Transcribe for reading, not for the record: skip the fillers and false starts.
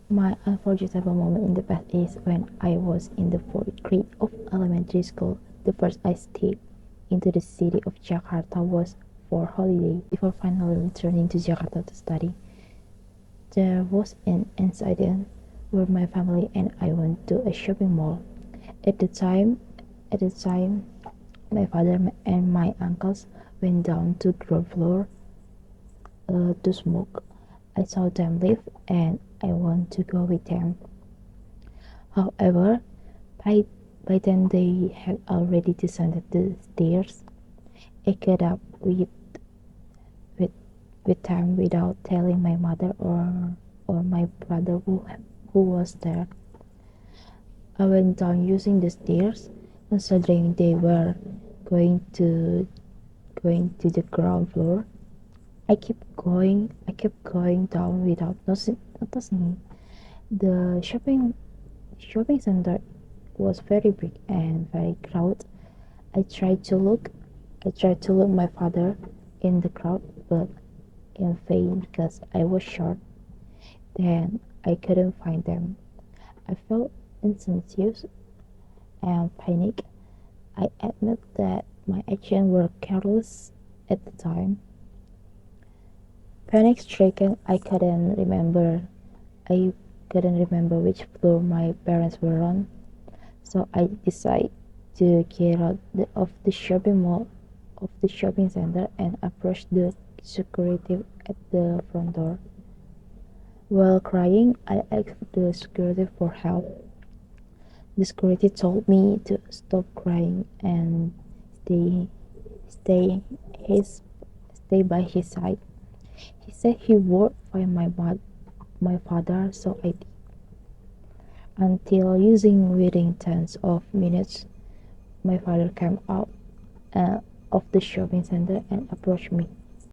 My unforgettable moment in the past is when I was in the fourth grade of elementary school. The first I stepped into the city of Jakarta was for holiday before finally returning to Jakarta to study. There was an incident where my family and I went to a shopping mall. At the time, at the time, my father and my uncles went down to ground floor to smoke. I saw them leave and I want to go with them. However, by, by then they had already descended the stairs. I got up with, with them without telling my mother or my brother who was there. I went down using the stairs, considering they were going to going to the ground floor. I kept going down without noticing. The shopping center was very big and very crowded. I tried to look my father in the crowd, but in vain because I was short. Then I couldn't find them. I felt anxious and panicked. I admit that my actions were careless at the time. Panic stricken, I couldn't remember which floor my parents were on. So I decided to get out of the shopping mall, of the shopping center, and approach the security at the front door. While crying, I asked the security for help. The security told me to stop crying and stay, stay, his, stay by his side. He said he would find my father, so I did. Until waiting tens of minutes, my father came out of the shopping center and approached me.